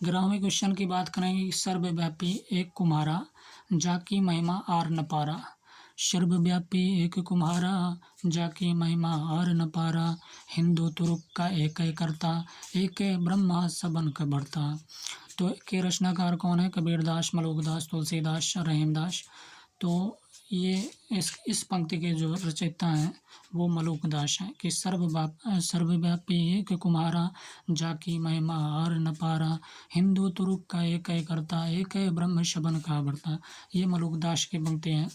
11वें question की बात करेंगे। सर्वव्यापी एक कुम्हारा, जाकी महिमा आर न पारा। सर्वव्यापी एक कुम्हारा, जाकी महिमा आर न पारा। हिंदू तुरुक का एक करता, एक ब्रह्मा सबन का भरता। तो के रचनाकार कौन है? कबीरदास, मलुकदास, तुलसीदास, रहीमदास। तो ये इस पंक्ति के जो रचयिता हैं वो मलुकदास हैं कि सर्वव्यापी एक कुम्हारा, जाकी महिमा आर न पारा। हिंदू तुरुक का एक करता, एक ब्रह्म शबन का भरता। ये मलुकदास की पंक्ति हैं।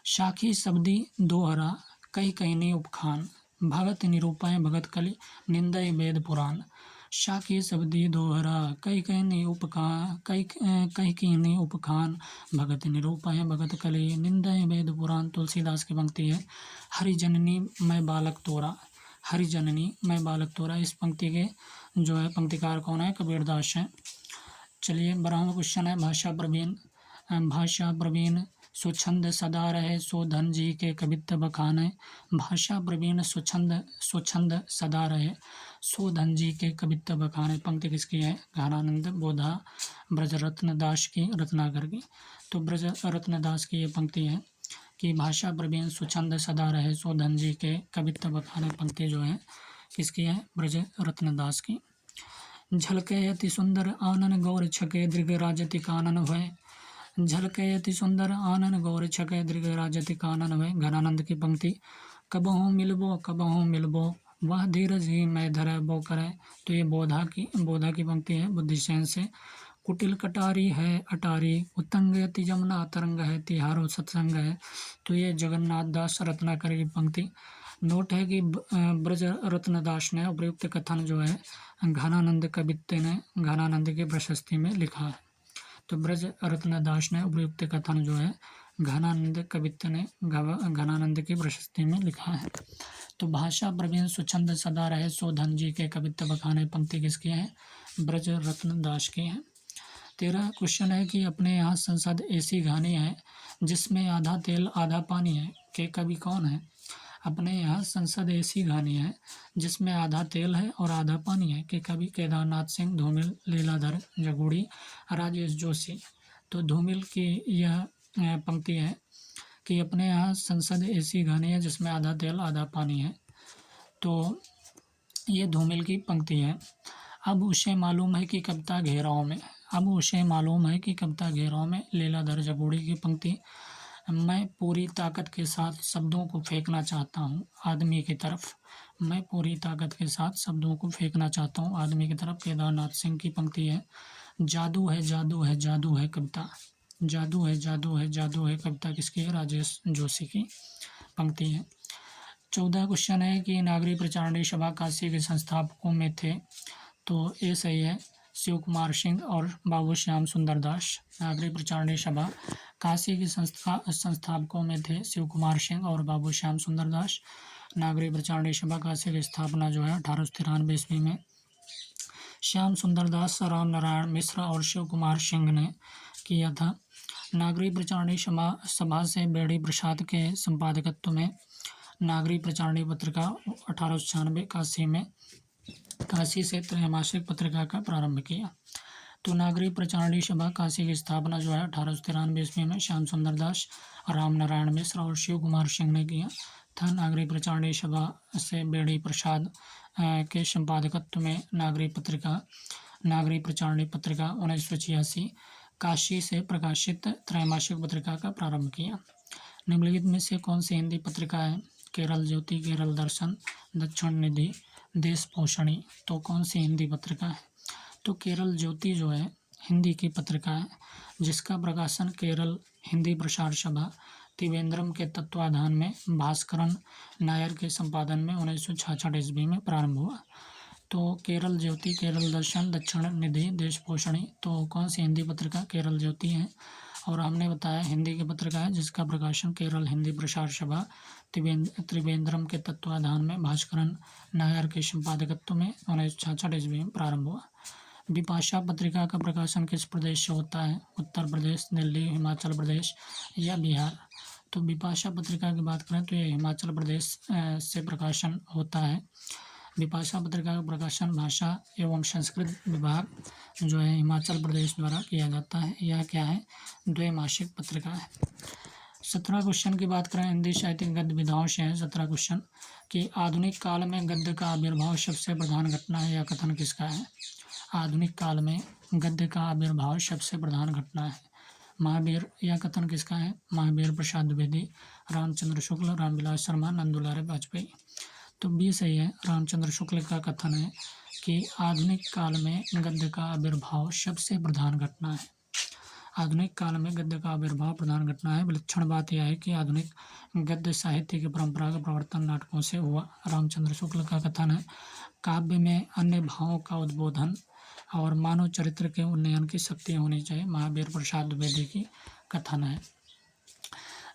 शाखी शब्दी दोहरा, कही कहनी उपखान। भगत निरूपाय भगत कलि, निंदय वेद पुराण। शाखी शब्दी दोहरा, कही कहनी उपखान, कही कहनी उपखान। भगत निरूपाय भगत कलि, निंदय वेद पुराण। तुलसीदास की पंक्ति है। हरिजननी मैं बालक तोरा, हरिजननी मैं बालक तोरा। इस पंक्ति के जो है पंक्तिकार कौन है? कबीरदास हैं। चलिए 12वां क्वेश्चन है। भाषा प्रवीण, भाषा प्रवीण स्वच्छंद सदा रहे, सो धन जी के कवित्व बखाने। भाषा प्रवीण स्वच्छंद सदा रहे, सो धन जी के कवित्व बखाने। पंक्ति किसकी है? घनानंद बोधा ब्रजरत्न दास की, रत्नाकर की। तो ब्रजरत्न दास की ये पंक्ति है कि भाषा प्रवीण स्वच्छंद सदा रहे, सो धन जी के कवित्व बखाने। पंक्ति जो है किसकी है? ब्रजरत्न दास की। झलके अति सुंदर आनन गौर छके, दीर्घ राजति कानन भय। झलके अति सुंदर आनन गौर छके, दीर्घ राजति कानन भय। घनानंद की पंक्ति। कबहु मिलबो, वह धीरज ही मैं धरे बो करे। तो ये बोधा की पंक्ति है बुद्धिसेन से। कुटिल कटारी है अटारी, उत्तंग अति जमुना तरंग है, तिहारो सत्संग है। तो ये जगन्नाथ दास रत्नाकर की पंक्ति। नोट है कि ब्रज रत्न दास ने उपयुक्त कथन जो है घनानंद कवित्व ने घनानंद की प्रशस्ति में लिखा है। तो ब्रज रत्न दास ने उपयुक्त कथन जो है घनानंद कवित्व ने घनानंद की प्रशस्ति में लिखा है। तो भाषा प्रवीण स्वच्छंद सदा रहे, सो धन जी के कवित्व बखाने। पंक्ति किसकी है? ब्रज रत्न दास की है। 13 क्वेश्चन है कि अपने यहाँ संसद ऐसी घानी है, जिसमें आधा तेल आधा पानी है, के कवि कौन है? अपने यहाँ संसद ऐसी घानी है, जिसमें आधा तेल है और आधा पानी है, के कवि केदारनाथ सिंह, धूमिल, लीलाधर जगूड़ी, राजेश जोशी। तो धूमिल की यह पंक्ति है कि अपने यहाँ संसद ऐसी घानी है, जिसमें आधा तेल आधा पानी है। तो ये धूमिल की पंक्ति है। अब उसे मालूम है कि कविता घेराव में, अब उसे मालूम है कि कविता घेराव में। लीलाधर जगूड़ी की पंक्ति। मैं पूरी ताकत के साथ शब्दों को फेंकना चाहता हूँ आदमी की तरफ, मैं पूरी ताकत के साथ शब्दों को फेंकना चाहता हूँ आदमी की तरफ। केदारनाथ सिंह की पंक्ति है। जादू है जादू है जादू है कविता, जादू है जादू है जादू है कविता किसकी है? राजेश जोशी की पंक्ति है। 14 क्वेश्चन है कि नागरी प्रचारणी सभा काशी के संस्थापकों में थे। तो ये सही है, शिव कुमार सिंह और बाबू श्याम सुंदर दास। नागरी प्रचारणी सभा काशी के संस्थापकों में थे शिव कुमार सिंह और बाबू श्याम सुंदर दास। नागरी प्रचारणी सभा काशी की स्थापना जो है 1893 ईस्वी में श्याम सुंदर दास, राम नारायण मिश्र और शिव कुमार सिंह ने किया था। नागरी प्रचारणी सभा से बेड़ी प्रसाद के संपादकत्व में नागरी प्रचारणी पत्रिका 1896 काशी से त्रैमासिक पत्रिका का प्रारंभ किया। तो नागरी प्रचारणी सभा काशी की स्थापना जो है 1893 ईस्वी में श्याम सुंदर दास, राम नारायण मिश्र और शिव कुमार सिंह ने किया था। नागरी प्रचारणी सभा से बेड़ी प्रसाद के संपादकत्व में नागरी प्रचारणी पत्रिका 1986 काशी से प्रकाशित त्रैमासिक पत्रिका का प्रारंभ किया। निम्नलिखित में से कौन सी हिंदी पत्रिका है? केरल ज्योति, केरल दर्शन, दक्षिण निधि, देश पोषणी। तो कौन सी हिंदी पत्रिका है? तो केरल ज्योति जो है हिंदी की पत्रिका है, जिसका प्रकाशन केरल हिंदी प्रसार सभा त्रिवेंद्रम के तत्वाधान में भास्करन नायर के संपादन में 1966 ईस्वी में प्रारंभ हुआ। तो केरल ज्योति, केरल दर्शन, दक्षिण निधि, देश पोषणी। तो कौन सी हिंदी पत्रिका? केरल ज्योति है। और हमने बताया हिंदी की पत्रिका है जिसका प्रकाशन केरल हिंदी प्रसार सभा त्रिवेंद्रम के तत्वाधान में भास्करन नायर के संपादकत्व में 1966 ईस्वी में प्रारंभ हुआ। बिपाशा पत्रिका का प्रकाशन किस प्रदेश से होता है? उत्तर प्रदेश, दिल्ली, हिमाचल प्रदेश या बिहार। तो बिपाशा पत्रिका की बात करें तो ये हिमाचल प्रदेश से प्रकाशन होता है। बिपाशा पत्रिका का प्रकाशन भाषा एवं संस्कृत विभाग जो है हिमाचल प्रदेश द्वारा किया जाता है। यह क्या है? द्वैमासिक पत्रिका है। 17 क्वेश्चन की बात करें हिंदी साहित्य गद्य विधाओं से है 17 क्वेश्चन कि आधुनिक काल में गद्य का आविर्भाव सबसे प्रधान घटना है। यह कथन किसका है? आधुनिक काल में गद्य का आविर्भाव सबसे प्रधान घटना है। महावीर। यह कथन किसका है? महावीर प्रसाद द्विवेदी, रामचंद्र शुक्ल, रामविलास शर्मा, नंदुलारे वाजपेयी। तो बी सही है। रामचंद्र शुक्ल का कथन है कि आधुनिक काल में गद्य का आविर्भाव सबसे प्रधान घटना है। आधुनिक काल में गद्य का आविर्भाव प्रधान घटना है। विलक्षण बात यह है कि आधुनिक गद्य साहित्य की परंपरा का प्रवर्तन नाटकों से हुआ। रामचंद्र शुक्ल का कथन है काव्य में अन्य भावों का उद्बोधन और मानव चरित्र के उन्नयन की शक्ति होनी चाहिए। महावीर प्रसाद द्विवेदी की कथन है।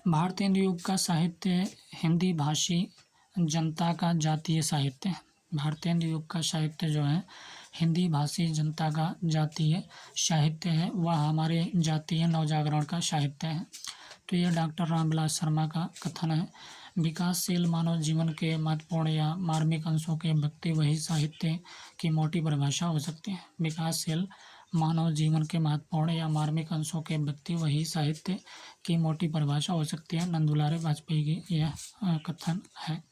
भारतीय युग का साहित्य हिंदी भाषी जनता का जातीय साहित्य है। भारतीय युग का साहित्य जो है हिंदी भाषी जनता का जातीय साहित्य है। वह हमारे जातीय नवजागरण का साहित्य है। तो यह डॉक्टर रामविलास शर्मा का कथन है। विकासशील मानव जीवन के महत्वपूर्ण या मार्मिक अंशों के व्यक्ति वही साहित्य की मोटी परिभाषा हो सकती है। विकासशील मानव जीवन के महत्वपूर्ण या मार्मिक अंशों के व्यक्ति वही साहित्य की मोटी परिभाषा हो सकती है। नंदुलारे वाजपेयी की यह कथन है।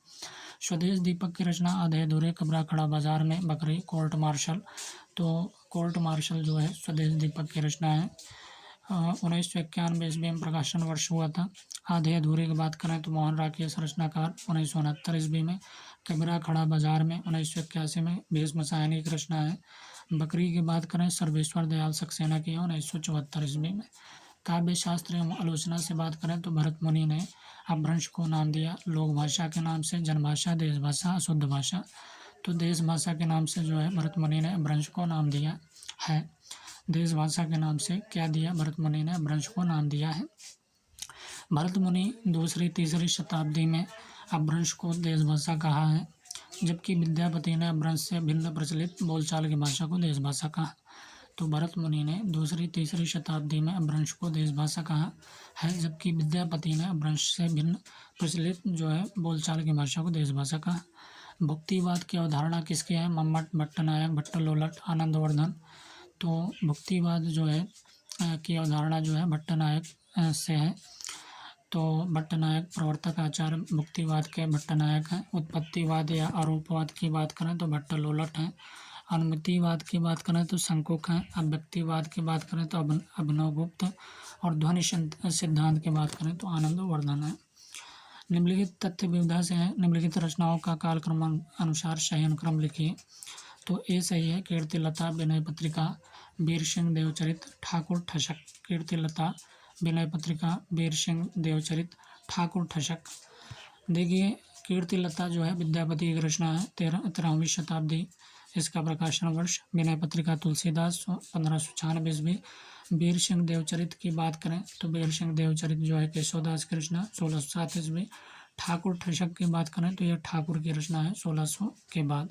स्वदेश दीपक की रचना आधे अधूरे, कमरा खड़ा बाजार में, बकरी, कोर्ट मार्शल। तो कोर्ट मार्शल जो है स्वदेश दीपक की रचना है। 1991 ईस्वी में प्रकाशन वर्ष हुआ था। आधे अधूरे की बात करें तो मोहन राकेश रचनाकार 1969 ईस्वी में। कमरा खड़ा बाजार में 1981 में भीष्म सायनी की रचना है। बकरी की बात करें सर्वेश्वर दयाल सक्सेना की 1974 ईस्वी में। काव्य शास्त्र एवं आलोचना से बात करें तो भरत मुनि ने अपभ्रंश को नाम दिया लोक भाषा के नाम से, जनभाषा, देश भाषा, अशुद्ध भाषा। तो देश भाषा के नाम से जो है भरत मुनि ने अपभ्रंश को नाम दिया है। देश भाषा के नाम से क्या दिया? भरत मुनि ने अपभ्रंश को नाम दिया है। भरत मुनि दूसरी तीसरी शताब्दी में अपभ्रंश को देश भाषा कहा है, जबकि विद्यापति ने अपभ्रंश से भिन्न प्रचलित बोलचाल की भाषा को देश भाषा कहा। तो भरत मुनि ने दूसरी तीसरी शताब्दी में अपभ्रंश को देश भाषा कहा है, जबकि विद्यापति ने अपभ्रंश से भिन्न प्रचलित जो है बोलचाल की भाषा को देश भाषा कहा। भुक्तिवाद की अवधारणा किसकी है? मम्मट, भट्टनायक, भट्टलोलट, आनंदवर्धन। तो भुक्तिवाद जो है की अवधारणा जो है भट्टनायक से है। तो भट्टनायक प्रवर्तक आचार्य भुक्तिवाद के भट्टनायक हैं। उत्पत्तिवाद या आरोपवाद की बात करें तो भट्टलोलट हैं। अनुमितिवाद की बात करें तो शंकुक हैं। अव्यक्तिवाद की बात करें तो अभिनवगुप्त, और ध्वनि सिद्धांत की बात करें तो आनंदवर्धन है। निम्नलिखित तथ्य विविधा से है। निम्नलिखित रचनाओं का कालक्रम अनुसार सही अनुक्रम लिखिए। तो ए सही है। कीर्तिलता, विनय पत्रिका, वीर सिंह देवचरित, ठाकुर ठसक। कीर्तिलता, विनय पत्रिका, वीर सिंह देवचरित, ठाकुर ठसक। देखिए कीर्तिलता जो है विद्यापति की रचना है, 13वीं शताब्दी इसका प्रकाशन वर्ष। विनय पत्रिका तुलसीदास 1596 ईस्वी। वीर सिंह देवचरित की बात करें तो वीर सिंह देवचरित जो है केशवदास की रचना 1607 ईस्वी। ठाकुर ठसक की बात करें तो यह ठाकुर की रचना है 1600 के बाद।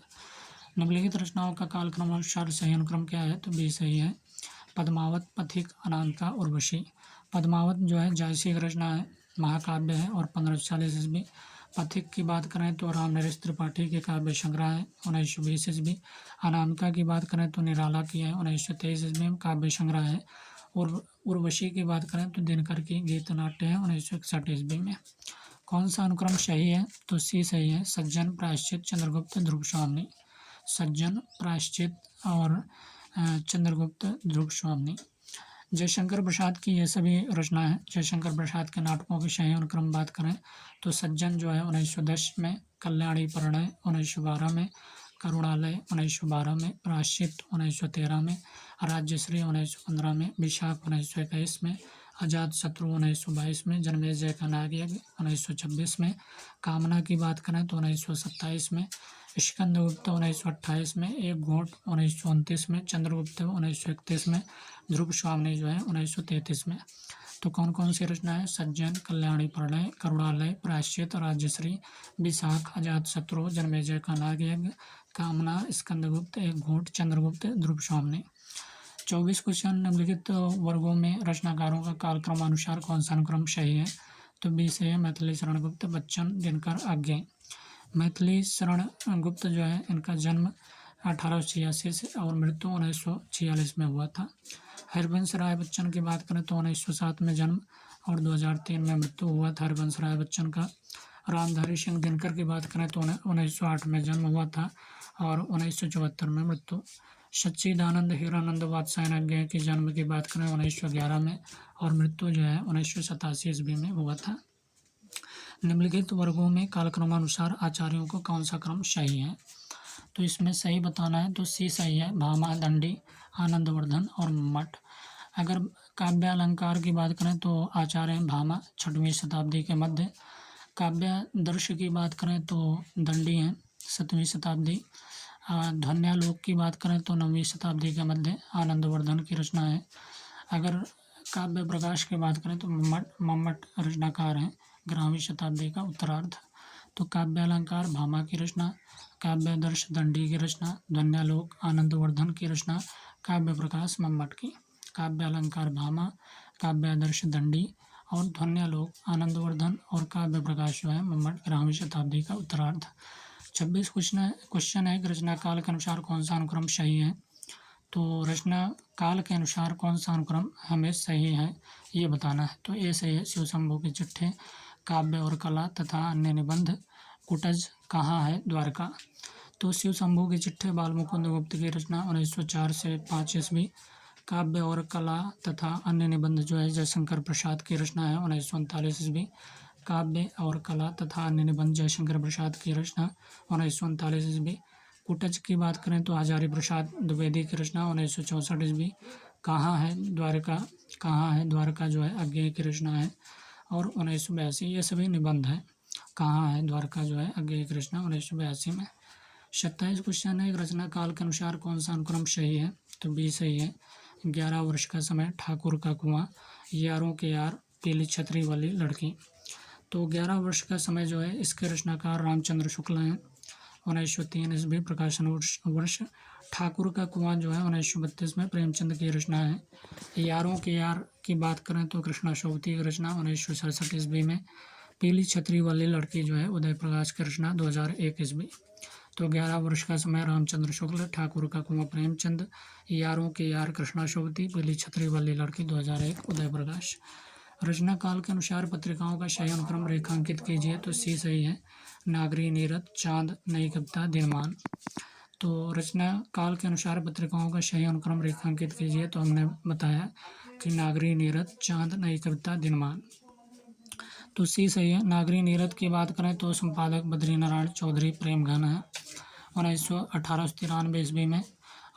निम्नलिखित रचनाओं का कालक्रम अनुसार सही अनुक्रम क्या है? तो बी सही है। पद्मावत, पथिक, अनामिका, उर्वशी। पद्मावत जो है जायसी की रचना है, महाकाव्य है और 1540 ईस्वी। पथिक की बात करें तो रामनरेश त्रिपाठी के काव्य संग्रह है 1920 ईस्वी। अनामिका की बात करें तो निराला की है 1923 ईस्वी में काव्य संग्रह है। और उर्वशी की बात करें तो दिनकर की गीत नाट्य है 1961 ईस्वी में। कौन सा अनुक्रम सही है? तो सी सही है। सज्जन, प्रायश्चित, चंद्रगुप्त, ध्रुव स्वामिनी। सज्जन, प्रायश्चित और चंद्रगुप्त, ध्रुव स्वामिनी। जयशंकर प्रसाद की ये सभी रचना है। जयशंकर प्रसाद के नाटकों की सही अनुक्रम बात करें तो सज्जन जो है 1910 में, कल्याणी परिणय 1912 में, करुणालय 1912 में, प्रायश्चित 1913 में, राज्यश्री 1915 में, विशाख 1921 में, अजात शत्रु 1922 में, जन्मेजय का नागयज्ञ 1926 में, कामना की बात करें तो 1927 में, स्कंदगुप्त 1928 में, एक घोट 1929 में, चंद्रगुप्त 1931 में, ध्रुव स्वामिनी जो है 1933 में। तो कौन कौन सी रचना है? सज्जन, कल्याणी परिणय, करुणालय, प्रायश्चित, राज्यश्री, विशाख, अजात शत्रु, जन्मेजय का नागयज्ञ, कामना, स्कंदगुप्त, एक घोट, चंद्रगुप्त, ध्रुव स्वामिनी। 24 क्वेश्चन। निम्नलिखित वर्गों में रचनाकारों का कालक्रम अनुसार कौन सा अनुक्रम सही है? तो बी से है। मैथिली शरण गुप्त, बच्चन, दिनकर, आज्ञे। मैथिली शरण गुप्त जो है इनका जन्म 1886 से और मृत्यु 1946 में हुआ था। हरिवंश राय बच्चन की बात करें तो 1907 में जन्म और 2003 में मृत्यु हुआ था हरिवंश राय बच्चन का। रामधारी सिंह दिनकर की बात करें तो 1908 में जन्म हुआ था और 1974 में मृत्यु। सच्चिदानंद हीरानंद वात्स्यायन की जन्म की बात करें 1911 में और मृत्यु जो है 1987 ईस्वी में हुआ था। निम्नलिखित वर्गों में कालक्रमानुसार आचार्यों को कौन सा क्रम सही है? तो इसमें सही बताना है तो सी सही है, भामा, दंडी, आनंदवर्धन और मठ। अगर काव्य अलंकार की बात करें तो आचार्य भामा 6वीं शताब्दी के मध्य। काव्य दर्श की बात करें तो दंडी हैं 7वीं शताब्दी। ध्वन्यालोक की बात करें तो 9वीं शताब्दी के मध्य आनंदवर्धन की रचना है। अगर काव्य प्रकाश की बात करें तो मम्मट रचनाकार हैं 11वीं शताब्दी का उत्तरार्ध। तो काव्य अलंकार भामा की रचना, काव्य दर्श दंडी की रचना, ध्वन्यालोक आनंदवर्धन की रचना, काव्य प्रकाश मम्मट की। काव्य अलंकार भामा, काव्य दर्श दंडी और ध्वन्यालोक आनंदवर्धन और काव्य प्रकाश जो है मम्मट 11वीं शताब्दी का उत्तरार्ध। 26 क्वेश्चन है कि रचना काल के अनुसार कौन सा अनुक्रम सही है? तो रचना काल के अनुसार कौन सा अनुक्रम हमें सही है ये बताना है। तो ए सही है, शिव शंभू की चिट्ठी, काव्य और कला तथा अन्य निबंध, कुटज, कहाँ है द्वारका। तो शिव शंभू की चिट्ठी बाल मुकुंद गुप्त की रचना 1904 से 5 ईस्वी। काव्य और कला तथा अन्य निबंध जो है जयशंकर प्रसाद की रचना है 1939 ईस्वी। काव्य और कला तथा अन्य निबंध जयशंकर प्रसाद की रचना 1939 ईस्वी। कुटज की बात करें तो हजारी प्रसाद द्विवेदी की रचना 1964 ईस्वी। कहाँ है द्वारका जो है अज्ञेय की रचना है और 1982। ये सभी निबंध है। कहाँ है द्वारका जो है अज्ञेय की रचना 1982 में। 27 क्वेश्चन है, रचना काल के अनुसार कौन सा अनुक्रम सही है? तो बी सही है, 11 वर्ष का समय, ठाकुर का कुआं, यारों के यार, पीली छतरी वाली लड़की। तो 11 वर्ष का समय जो है इसके रचनाकार रामचंद्र शुक्ल हैं 1903 ईस्वी प्रकाशन वर्ष। ठाकुर का कुआं जो है 1932 में प्रेमचंद की रचना है। यारों के यार की बात करें तो कृष्णा शोभती की रचना 1967 ईस्वी में। पीली छतरी वाली लड़की जो है उदय प्रकाश की रचना 2001 ईस्वी। तो 11 वर्ष का समय रामचंद्र शुक्ल, ठाकुर का कुआं प्रेमचंद, यारों के यार कृष्णा शोभती, पीली छतरी वाली लड़की 2001 उदय प्रकाश। रचना काल के अनुसार पत्रिकाओं का सही अनुक्रम रेखांकित कीजिए। तो सी सही है, नागरी, नीरद, चांद, नई कविता, दिनमान। तो रचना काल के अनुसार पत्रिकाओं का सही अनुक्रम रेखांकित कीजिए। तो हमने बताया कि नागरी, नीरद, चांद, नई कविता, दिनमान। तो सी सही है। नागरी नीरद की बात करें तो संपादक बद्रीनारायण चौधरी प्रेमघन है 1893 ईस्वी में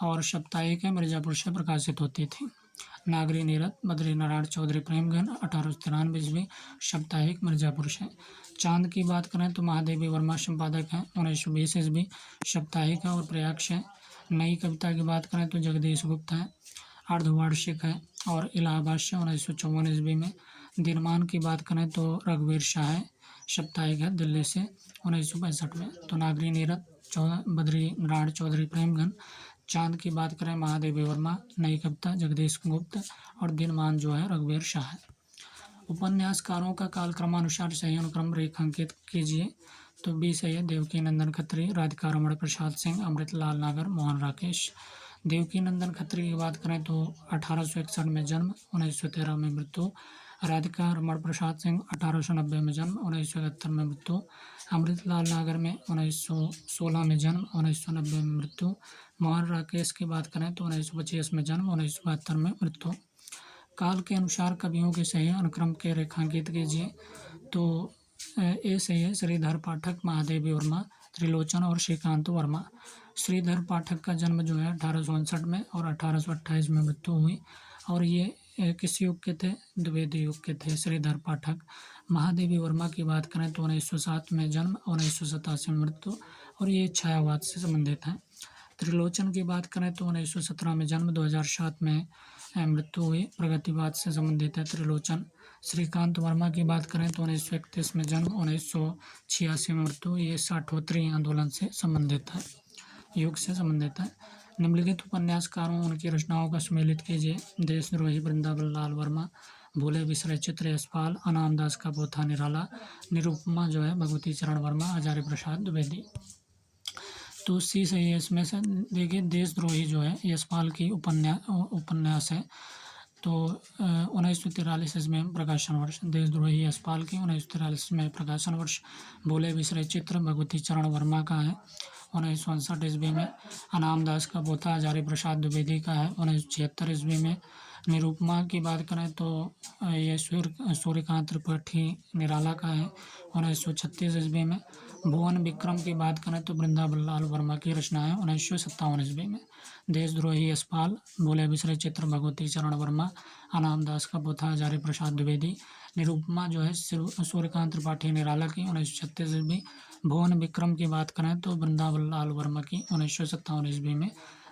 और साप्ताहिक मिर्जापुर से प्रकाशित होती थी। नागरी नीरद बद्रीनारायण चौधरी प्रेमघन 1893 ईस्वी, साप्ताहिक मिर्जापुर से। चांद की बात करें तो महादेवी वर्मा संपादक हैं 1920 ईस्वी, साप्ताहिक है और प्रयाग से। नई कविता की बात करें तो जगदीश गुप्त है, अर्धवार्षिक है और इलाहाबाद से 1954 ईस्वी में। दिनमान की बात करें तो रघुवीर शाह है, साप्ताहिक है दिल्ली से 1965 में। तो नागरी नीरद बद्रीनारायण चौधरी प्रेमघन, चांद की बात करें महादेवी वर्मा, नई कविता जगदीश गुप्त और दिनमान जो है रघुवीर शाह है। उपन्यासकारों का कालक्रमानुसार सही अनुक्रम रेखांकित कीजिए। तो बी सही है, देवकी नंदन खत्री, राधिका रमण प्रसाद सिंह, अमृतलाल नागर, मोहन राकेश। देवकी नंदन खत्री की बात करें तो 1861 में जन्म, 1913 में मृत्यु। राधिका रमण प्रसाद सिंह 1890 में जन्म, 1971 में मृत्यु। अमृतलाल नागर में 1916 में जन्म, 1990 में मृत्यु। मोहन राकेश की बात करें तो 1925 में जन्म, 1972 में मृत्यु। काल के अनुसार कवियों के सही अनुक्रम के रेखांकित कीजिए। तो ए सही है, श्रीधर पाठक, महादेवी वर्मा, त्रिलोचन और श्रीकांत वर्मा। श्रीधर पाठक का जन्म जो है 1859 में और 1828 में मृत्यु हुई और ये किस युग के थे? द्विवेदी युग के थे श्रीधर पाठक। महादेवी वर्मा की बात करें तो 1907 में जन्म, 1987 में मृत्यु और ये छायावाद से संबंधित हैं। त्रिलोचन की बात करें तो 1917 में जन्म, 2007 में मृत्यु हुई, प्रगतिवाद से संबंधित है त्रिलोचन। श्रीकांत वर्मा की बात करें तो 1931 में जन्म, 1986 में मृत्यु, ये साठोत्री आंदोलन से संबंधित है, युग से संबंधित है। निम्नलिखित उपन्यासकारों उनकी रचनाओं का सुमेलित कीजिए। देशद्रोही वृंदावन लाल वर्मा, भूले बिसरे चित्र यशपाल, अनाम दास का पोथा निराला, निरुपमा जो है भगवती चरण वर्मा, आचार्य प्रसाद द्विवेदी। तो सी सही है इसमें से। देखिए देशद्रोही जो है यशपाल की उपन्यास है। तो 1943 इसमें प्रकाशन वर्ष। देशद्रोही यशपाल की 1943 में प्रकाशन वर्ष। भूले बिसरे चित्र भगवती चरण वर्मा का है 1959 ईस्वी में। अनाम दास का पोथा आचार्य प्रसाद द्विवेदी का है 1976 ईस्वी में। निरुपमा की बात करें तो ये सूर्यकांत त्रिपाठी निराला का है 1936 ईस्वी में। भुवन विक्रम की बात करें तो वृंदावन लाल वर्मा की रचना है 1957 ईस्वी में। देशद्रोही यशपाल, भूले बिसरे चित्र भगवती चरण वर्मा, अनाम दास का पोथा आचार्य प्रसाद द्विवेदी। निरुपमा जो है सूर्यकांत त्रिपाठी निराला की 1936 ईस्वी। भुवन विक्रम की बात करें तो वृंदावन लाल वर्मा की 1957 ईस्वी में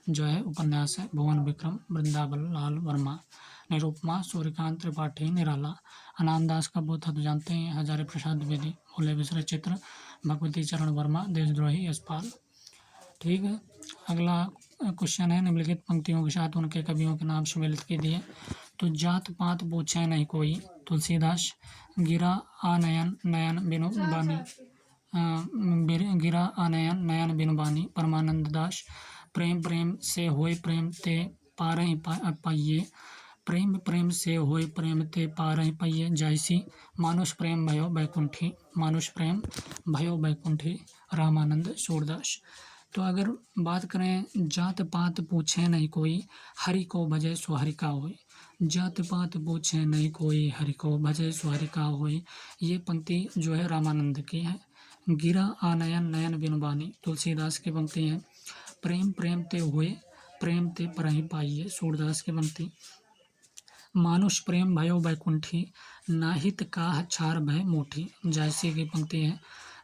जो है उपन्यास है भुवन विक्रम वृंदावन लाल वर्मा। निरुपमा सूर्यकांत त्रिपाठी निराला। अनाम दास का पोथा तो जानते हैं आचार्य प्रसाद द्विवेदी। भूले बिसरे चित्र भगवती चरण वर्मा, देशद्रोही यशपाल। ठीक है, अगला क्वेश्चन है निम्नलिखित पंक्तियों के साथ उनके कवियों के नाम सम्मिलित कीजिए। तो जात पात पूछे नहीं कोई, तुलसीदास। गिरा आनयन नयन बिनु बानी, गिरा आनयन नयन बिनु बानी, परमानंद दास। प्रेम प्रेम से होए प्रेम ते पारहि पाइये, प्रेम प्रेम से होए प्रेम ते पारहि पाइये, जैसी मानुष प्रेम भयो बैकुंठी, मानुष प्रेम भयो बैकुंठी, रामानंद सूरदास। तो अगर बात करें जात पात पूछे नहीं कोई, हरि को भजे सो हरि का होय। जात पात पूछे नहीं कोई, हरि को भजे सो हरि का होय, ये पंक्ति जो है रामानंद की है। गिरा आनयन नयन बिनु बानी, तुलसीदास की पंक्ति है। प्रेम प्रेम ते हुए प्रेम ते परहि पाइये, सूरदास की पंक्ति। मानुष प्रेम भयो बैकुंठी, नाहित काह छार भय मोठी, जैसी की पंक्ति है।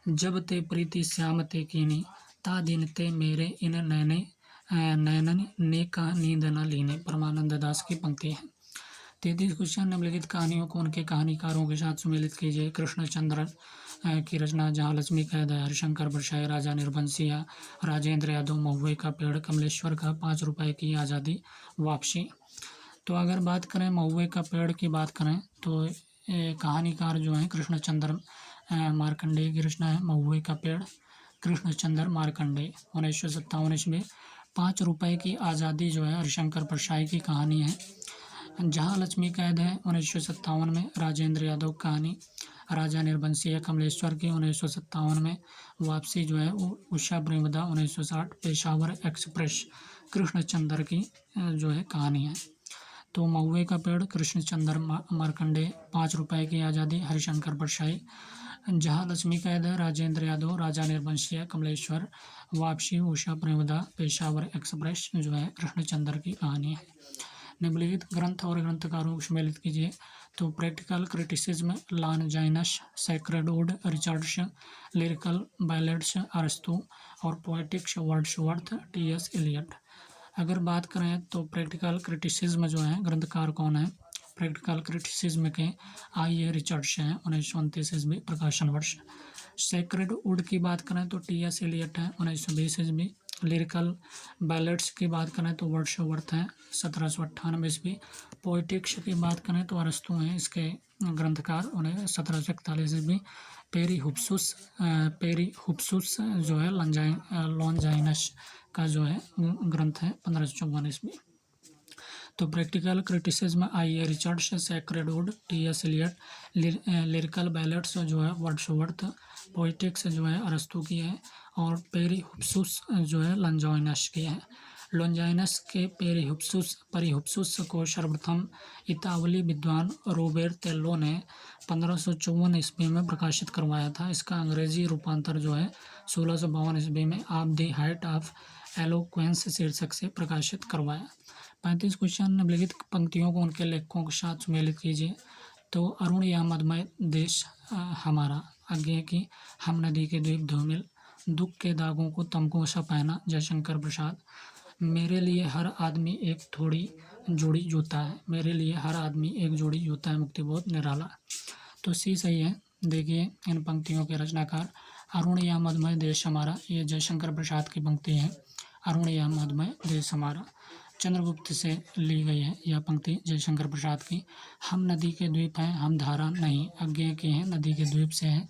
जब ते प्रीति श्याम ते कीनी, ता दिन ते मेरे इन नैने नैनन ने का नींद न लीने, परमानंद दास की पंक्ति है। 33 क्वेश्चन निम्नलिखित कहानियों को उनके कहानीकारों के साथ सम्मिलित कीजिए। कृष्णचंद्र की रचना, जहाँ लक्ष्मी कैद है, हरिशंकर परशाई, राजा निर्बंसिया, राजेंद्र यादव, महुए का पेड़, कमलेश्वर का 5 रुपए की आज़ादी वापसी। तो अगर बात करें महुए का पेड़ की बात करें तो कहानीकार जो है कृष्णचंद्र मार्कंडेय की रचना है महुए का पेड़। कृष्णचंद्र मार्कंडेय 1957 ईस्वी। 5 रुपए की आज़ादी जो है हरिशंकर परशाई की कहानी है। जहाँ लक्ष्मी कैद है 1957 में, राजेंद्र यादव कहानी। राजा निर्बंसिया कमलेश्वर की 1957 में। वापसी जो है उषा प्रेमदा 1960। पेशावर एक्सप्रेस कृष्णचंद्र की जो है कहानी है। तो महुए का पेड़ कृष्णचंद्र मार्कंडेय, 5 रुपए की आज़ादी हरिशंकर परशाई। जहाँ लक्ष्मी कैद है राजेंद्र यादव, राजा निर्बंसिया कमलेश्वर। वापसी उषा प्रेमदा, पेशावर एक्सप्रेस जो है कृष्णचंद्र की कहानी है। निम्नलिखित ग्रंथ और ग्रंथकारों को सम्मिलित कीजिए। तो practical criticism Longinus, sacred wood Richards, lyrical ballads अरस्तु और पोएटिक्स वर्ड्सवर्थ टी.एस. एलियट। अगर बात करें तो प्रैक्टिकल क्रिटिसिज्म जो है ग्रंथकार कौन है? प्रैक्टिकल क्रिटिसिज्म के आई.ए. रिचर्ड्स हैं 1929 ईस्वी, प्रकाशन वर्ष। सैक्रेड वुड की बात करें तो टी.एस. एलियट है 1920 ईस्वी। लिरिकल बैलेट्स की बात करें तो वर्ड्सवर्थ हैं 1798 ईस्वी। पोएटिक्स की बात करें तो अरस्तु हैं इसके ग्रंथकार, उन्हें 1741 ईस्वी। पेरी हुप्सुस जो है लॉन्जाइनस का जो है ग्रंथ है 1554 ईस्वी। तो practical criticism I A. Richards, sacred wood T S. Eliot, lyrical ballads जो है वर्ड्सवर्थ, पोएटिक्स जो है अरस्तु की है और पेरीहुप्सुस जो है लॉन्जाइनस की है। लॉन्जाइनस के पेरीहुप्सुस को सर्वप्रथम इतावली विद्वान रोबेर्तेलो ने 1554 ईस्वी में प्रकाशित करवाया था। इसका अंग्रेजी रूपांतर जो है 1652 ईस्वी में आप द हाइट ऑफ एलोक्वेंस शीर्षक से प्रकाशित करवाया। 35 क्वेश्चन निम्नलिखित पंक्तियों को उनके लेखकों के साथ सम्मिलित कीजिए। तो अरुण या मदमय देश हमारा, आज्ञा की हम नदी के द्वीप धूमिल, दुख के दागों को तमको सा पहना, जयशंकर प्रसाद। मेरे लिए हर आदमी एक थोड़ी जोड़ी जूता है, मेरे लिए हर आदमी एक जोड़ी जूता है, मुक्तिबोध निराला। तो सी सही है। देखिए इन पंक्तियों के रचनाकार अरुण या मदमय देश हमारा, ये जयशंकर प्रसाद की पंक्ति है। अरुण या मदमय देश हमारा। चंद्रगुप्त से ली गई है यह पंक्ति जयशंकर प्रसाद की। हम नदी के द्वीप हैं, हम धारा नहीं, अज्ञेय के हैं, नदी के द्वीप से हैं।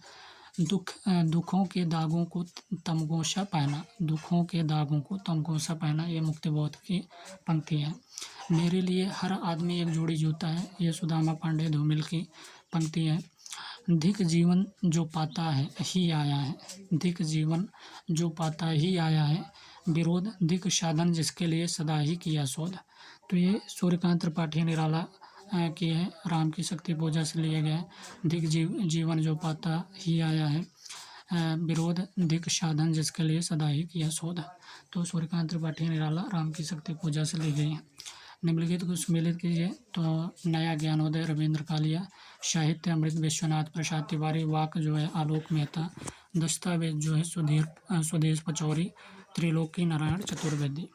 दुखों के दागों को तमगोशा पहना, दुखों के दागों को तमगोशा पहना, ये मुक्तिबोध की पंक्ति है। मेरे लिए हर आदमी एक जोड़ी जूता है, ये सुदामा पांडे धूमिल की पंक्ति है। धिक जीवन जो पाता है ही आया है, धिक जीवन जो पाता ही आया है, विरोध धिक साधन जिसके लिए सदा ही किया शोध। तो ये सूर्यकांत त्रिपाठी निराला की है, राम की शक्ति पूजा से लिया गया है। धिक जीवन जो पाता ही आया है, विरोध धिक साधन जिसके लिए सदा ही किया शोध। तो सूर्यकांत त्रिपाठी निराला राम की शक्ति पूजा से ली गई है। निम्नलिखित को सम्मिलित कीजिए। तो नया ज्ञानोदय रविंद्र कालिया, साहित्य अमृत विश्वनाथ प्रसाद तिवारी, वाक जो है आलोक मेहता, दस्तावेज जो है स्वदेश पचौरी, त्रिलोकी नारायण चतुर्वेदी।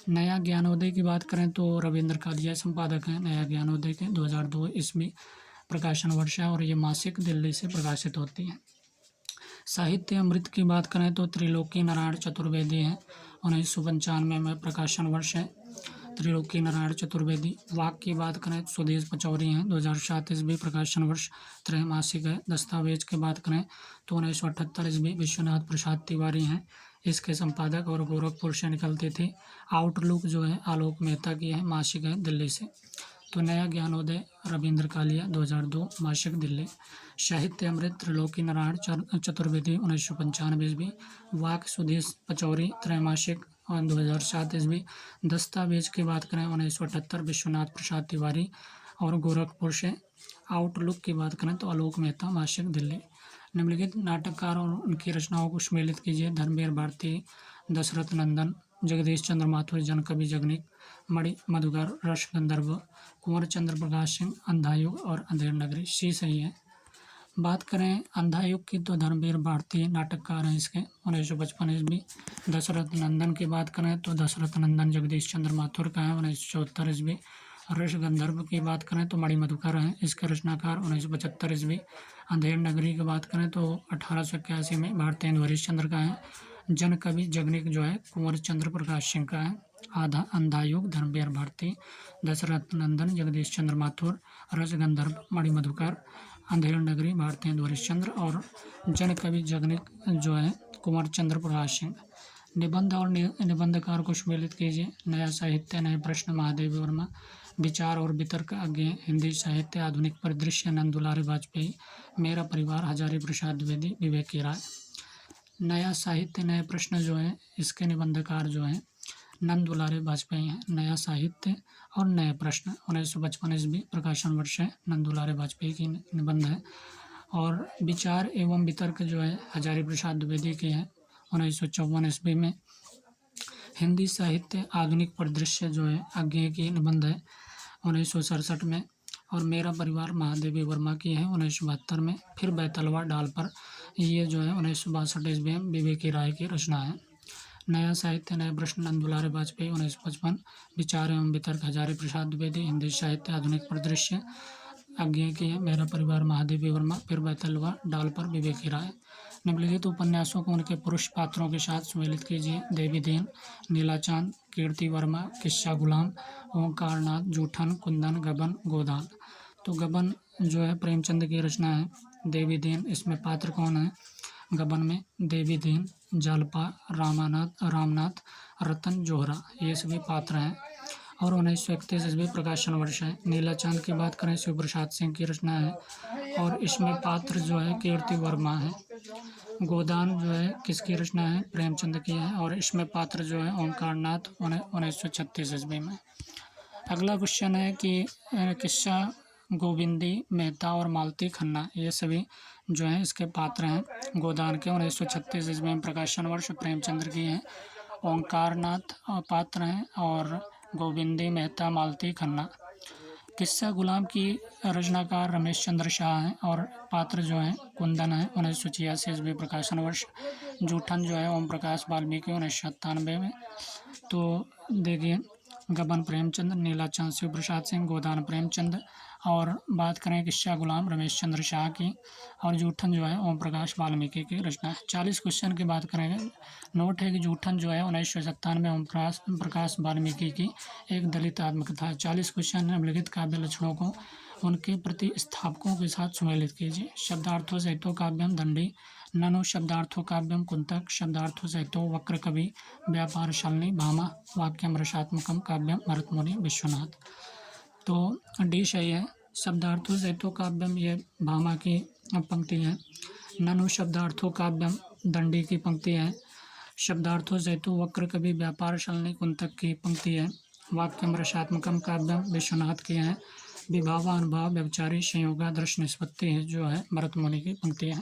नया ज्ञानोदय की बात करें तो रविंद्र कालिया संपादक हैं नया ज्ञानोदय के। 2002 ईस्वी प्रकाशन वर्ष है और ये मासिक दिल्ली से प्रकाशित होती है। साहित्य अमृत की बात करें तो त्रिलोकी नारायण चतुर्वेदी हैं, 1995 में प्रकाशन वर्ष है त्रिलोकी नारायण चतुर्वेदी। वाक की बात करें तो स्वदेश पचौरी हैं, 2007 ईस्वी प्रकाशन वर्ष, त्रैमासिक है। दस्तावेज की बात करें तो 1978 ईस्वी विश्वनाथ प्रसाद तिवारी हैं इसके संपादक और गोरखपुर से निकलती थी। आउटलुक जो है आलोक मेहता की है, मासिक है दिल्ली से। तो नया ज्ञानोदय रविंद्र कालिया 2002 मासिक दिल्ली। साहित्य अमृत त्रिलोकी नारायण चतुर्वेदी 1995 ईस्वी। वाक स्वदेश पचौरी त्रैमासिक और 2007 ईस्वी। दस्तावेज की बात करें 1978 विश्वनाथ प्रसाद तिवारी और गोरखपुर से। आउटलुक की बात करें तो आलोक मेहता मासिक दिल्ली। निम्नलिखित नाटककार और उनकी रचनाओं को सम्मिलित कीजिए। धर्मवीर भारती, दशरथ नंदन, जगदीश चंद्र माथुर, जनकवि जगनिक, मणि मधुकर, रस गंधर्व, कुंवर चंद्र प्रकाश सिंह, अंधायुग और अंधेर नगरी। सी सही है। बात करें अंधायुग की तो धर्मवीर भारती नाटककार हैं इसके, 1955 ईस्वी। दशरथ नंदन की बात करें तो दशरथ नंदन जगदीश चंद्र माथुर का है, 1974 ईस्वी। रस गंधर्व की बात करें तो मणि मधुकर हैं इसके रचनाकार, 1975 ईस्वी। अंधेर नगरी की बात करें तो 1881 में भारतेंदु हरिश्चंद्र का है। जनकवि जगनिक जो है कुंवर चंद्र प्रकाश सिंह का है। अंधायुग धर्मवीर भारती, दशरथ नंदन जगदीश चंद्र माथुर, रस गंधर्व मणि मधुकर, अंधेर नगरी भारतेंदु हरिश्चंद्र और जनकवि जगनिक जो है कुंवर चंद्र प्रकाश सिंह। निबंध और निबंधकार को सम्मिलित कीजिए। नया साहित्य नए प्रश्न महादेवी वर्मा, विचार और वितर्क अज्ञेय, हिंदी साहित्य आधुनिक परिदृश्य नंद दुलारे वाजपेयी, मेरा परिवार हजारी प्रसाद द्विवेदी, विवेकी राय। नया साहित्य नए प्रश्न जो है इसके निबंधकार जो हैं नंद दुलारे वाजपेयी हैं। नया साहित्य और नए प्रश्न 1955 ईस्वी प्रकाशन वर्ष है, नंद दुलारे वाजपेयी की निबंध है। और विचार एवं वितर्क जो है हजारी प्रसाद द्विवेदी की है, 1954 ईस्वी में। हिंदी साहित्य आधुनिक परिदृश्य जो है अज्ञेय की निबंध है, 1967 में। और मेरा परिवार महादेवी वर्मा की है, 1972 में। फिर बैतलवा डाल पर ये जो है 1962 ईस्वी में विवेकी राय की रचना है। नया साहित्य नए प्रश्न नंद दुलारे वाजपेयी, 1955। विचार एवं वितर्क हजारी प्रसाद द्विवेदी, हिंदी साहित्य आधुनिक परिदृश्य अज्ञेय की है, मेरा परिवार महादेवी वर्मा। फिर बैतलवा डाल पर विवेकी राय। निम्नलिखित उपन्यासों को उनके पुरुष पात्रों के साथ सम्मिलित कीजिए। देवी दीन, नीला चांद, कीर्ति वर्मा, किस्सा गुलाम, ओंकारनाथ, जूठन, कुंदन, गबन, गोदान। तो गबन जो है प्रेमचंद की रचना है। देवी दीन इसमें पात्र कौन है? गबन में देवी दीन, जालपा, रामनाथ, रतन, जोहरा, ये सभी पात्र हैं। और 1931 ईस्वी प्रकाशन वर्ष है। नीला चांद की बात करें शिव प्रसाद सिंह की रचना है और इसमें पात्र जो है कीर्ति वर्मा है। गोदान जो है किसकी रचना है? प्रेमचंद की है और इसमें पात्र जो है ओंकारनाथ, 1936 ईस्वी में। अगला क्वेश्चन है कि किस्सा गोविंदी मेहता और मालती खन्ना, ये सभी जो हैं इसके पात्र हैं। गोदान के 1936 ईस्वी में प्रकाशन वर्ष, प्रेमचंद्र की है। ओंकारनाथ पात्र हैं और गोविंदी मेहता मालती खन्ना। किस्सा गुलाम की रचनाकार रमेश चंद्र शाह हैं और पात्र जो हैं कुंदन है, 1986 ईस्वी प्रकाशन वर्ष। जूठन जो है ओम प्रकाश वाल्मीकि, 1997 में। तो देखिए गबन प्रेमचंद, नीलाचंद शिव प्रसाद सिंह, गोदान प्रेमचंद। और बात करें किस्सा गुलाम रमेश चंद्र शाह की, और जूठन जो है ओम प्रकाश वाल्मीकि की रचना है। 40 क्वेश्चन की बात करेंगे। नोट है कि जूठन जो है 1997 में ओम प्रकाश वाल्मीकि की एक दलित आत्मकथा है। 40 क्वेश्चन निम्नलिखित काव्य लक्षणों को उनके प्रतिस्थापकों के साथ सुमेलित कीजिए। शब्दार्थो सहितो काव्यम दंडी, ननु शब्दार्थो काव्यम कुंतक, शब्दार्थो सहितो वक्र कवि, व्यापार शालिनी, भामा, वाक्यम रसात्मकम काव्यम भरतमुनि विश्वनाथ। तो डी सही है। शब्दार्थो सहितो काव्यम ये भामा की पंक्ति है। ननु शब्दार्थो काव्यम दंडी की पंक्ति है। शब्दार्थो सहितो वक्र कवि व्यापार शालिनी कुंतक की पंक्ति है। वाक्यम रसात्मकम काव्यम विश्वनाथ की है। विभावा अनुभाव व्यभिचारी संयोगा दृश्य निष्पत्ति है जो है भरतमुनि की पंक्ति है।